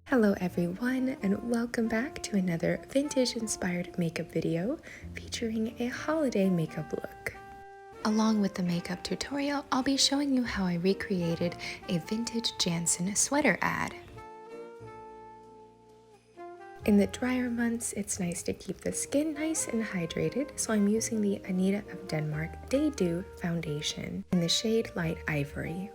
Hello everyone, and welcome back to another vintage inspired makeup video featuring a holiday makeup look. Along with the makeup tutorial, I'll be showing you how I recreated a vintage Jansen sweater ad. In the drier months, it's nice to keep the skin nice and hydrated, so I'm using the Anita of Denmark Day Dew foundation in the shade Light Ivory.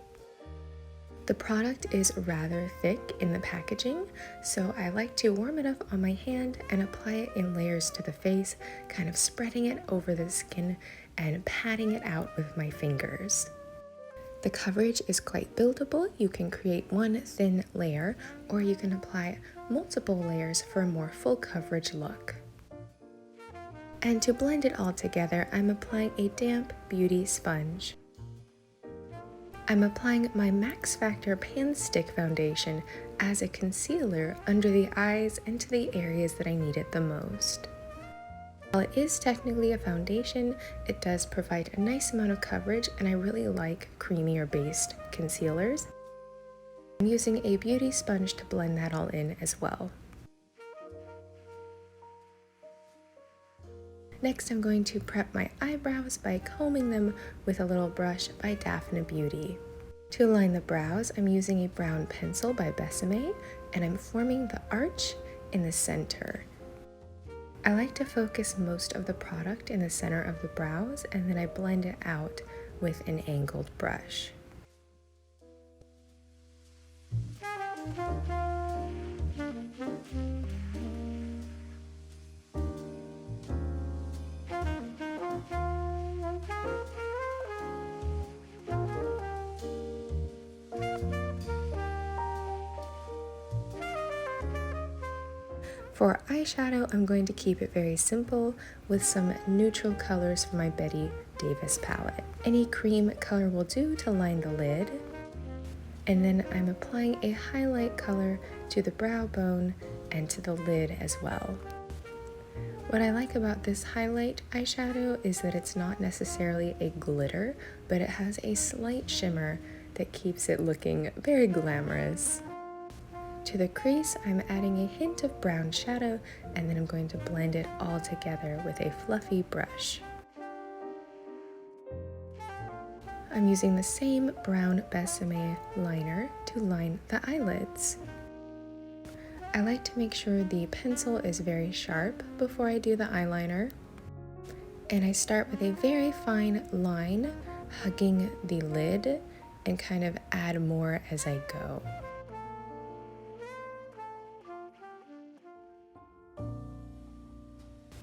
The product is rather thick in the packaging, so I like to warm it up on my hand and apply it in layers to the face, kind of spreading it over the skin and patting it out with my fingers. The coverage is quite buildable. You can create one thin layer, or you can apply multiple layers for a more full coverage look. And to blend it all together, I'm applying a damp beauty sponge. I'm applying my Max Factor Pan Stick foundation as a concealer under the eyes and to the areas that I need it the most. While it is technically a foundation, it does provide a nice amount of coverage, and I really like creamier based concealers. I'm using a beauty sponge to blend that all in as well. Next, I'm going to prep my eyebrows by combing them with a little brush by Dafna Beauty. To line the brows, I'm using a brown pencil by Besame, and I'm forming the arch in the center. I like to focus most of the product in the center of the brows, and then I blend it out with an angled brush. For eyeshadow, I'm going to keep it very simple with some neutral colors from my Betty Davis palette. Any cream color will do to line the lid. And then I'm applying a highlight color to the brow bone and to the lid as well. What I like about this highlight eyeshadow is that it's not necessarily a glitter, but it has a slight shimmer that keeps it looking very glamorous. To the crease, I'm adding a hint of brown shadow, and then I'm going to blend it all together with a fluffy brush. I'm using the same brown Besame liner to line the eyelids. I like to make sure the pencil is very sharp before I do the eyeliner. And I start with a very fine line, hugging the lid, and kind of add more as I go.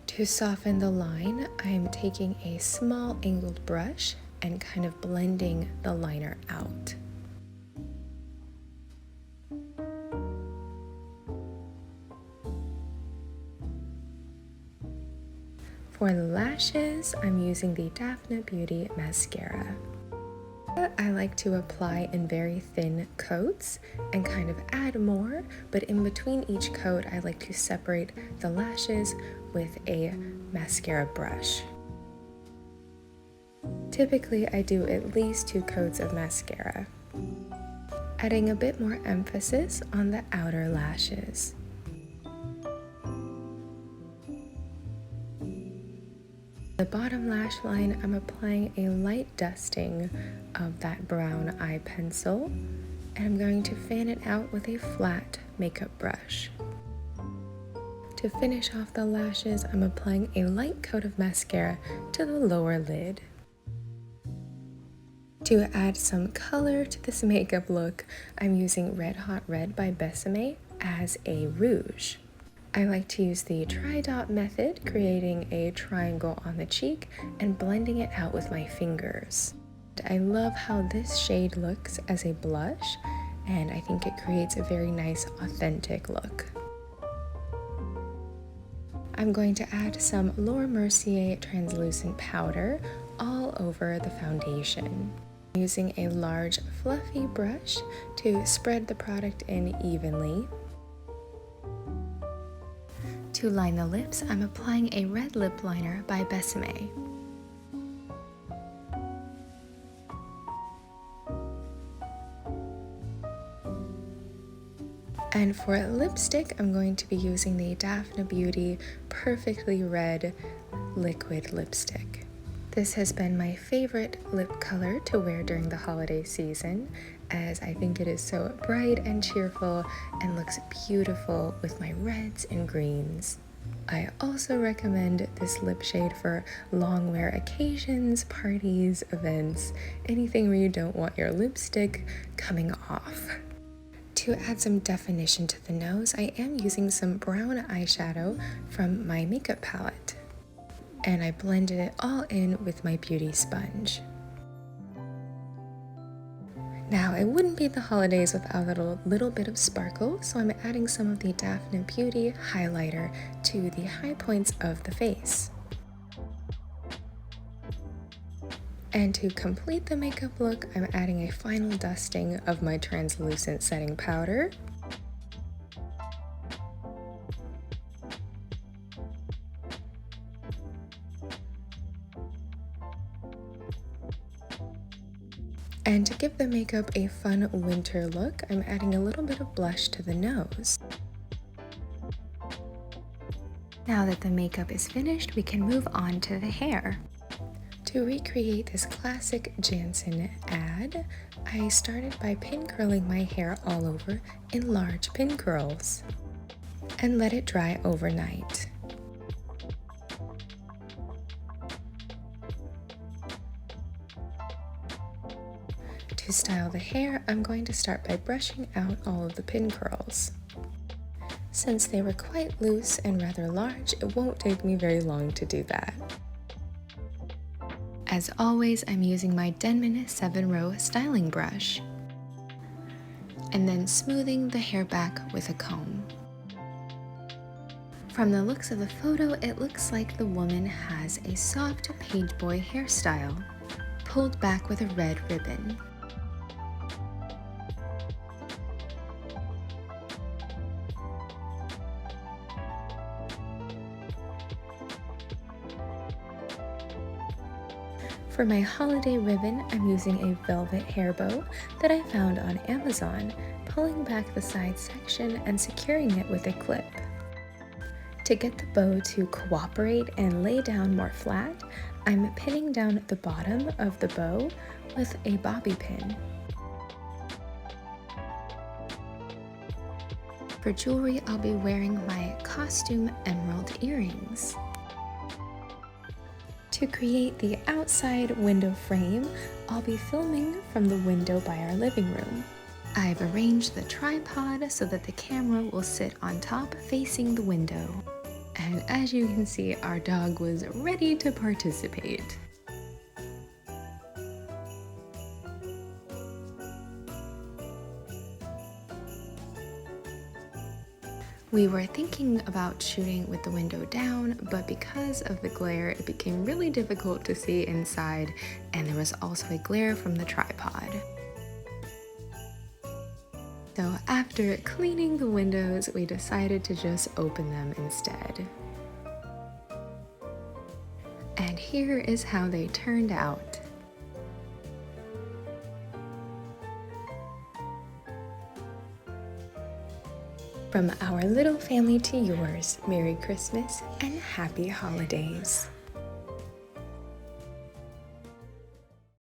To soften the line, I am taking a small angled brush and kind of blending the liner out. For the lashes, I'm using the Dafna Beauty mascara. I like to apply in very thin coats and kind of add more, but in between each coat, I like to separate the lashes with a mascara brush. Typically, I do at least 2 coats of mascara, adding a bit more emphasis on the outer lashes. The bottom lash line, I'm applying a light dusting of that brown eye pencil, and I'm going to fan it out with a flat makeup brush. To finish off the lashes, I'm applying a light coat of mascara to the lower lid. To add some color to this makeup look, I'm using Red Hot Red by Besame as a rouge. I like to use the tri-dot method, creating a triangle on the cheek and blending it out with my fingers. I love how this shade looks as a blush, and I think it creates a very nice, authentic look. I'm going to add some Laura Mercier translucent powder all over the foundation. I'm using a large fluffy brush to spread the product in evenly. To line the lips, I'm applying a red lip liner by Besame. And for lipstick, I'm going to be using the Dafna Beauty Perfectly Red Liquid Lipstick. This has been my favorite lip color to wear during the holiday season, as I think it is so bright and cheerful and looks beautiful with my reds and greens. I also recommend this lip shade for long wear occasions, parties, events, anything where you don't want your lipstick coming off. To add some definition to the nose, I am using some brown eyeshadow from my makeup palette, and I blended it all in with my beauty sponge. Now, it wouldn't be the holidays without a little bit of sparkle, so I'm adding some of the Dafna Beauty highlighter to the high points of the face. And to complete the makeup look, I'm adding a final dusting of my translucent setting powder. And to give the makeup a fun winter look, I'm adding a little bit of blush to the nose. Now that the makeup is finished, we can move on to the hair. To recreate this classic Jansen ad, I started by pin curling my hair all over in large pin curls and let it dry overnight. To style the hair, I'm going to start by brushing out all of the pin curls. Since they were quite loose and rather large, it won't take me very long to do that. As always, I'm using my Denman 7-row styling brush and then smoothing the hair back with a comb. From the looks of the photo, it looks like the woman has a soft page boy hairstyle, pulled back with a red ribbon. For my holiday ribbon, I'm using a velvet hair bow that I found on Amazon, pulling back the side section and securing it with a clip. To get the bow to cooperate and lay down more flat, I'm pinning down the bottom of the bow with a bobby pin. For jewelry, I'll be wearing my costume emerald earrings. To create the outside window frame, I'll be filming from the window by our living room. I've arranged the tripod so that the camera will sit on top facing the window. And as you can see, our dog was ready to participate. We were thinking about shooting with the window down, but because of the glare, it became really difficult to see inside, and there was also a glare from the tripod. So after cleaning the windows, we decided to just open them instead. And here is how they turned out. From our little family to yours, Merry Christmas and Happy Holidays.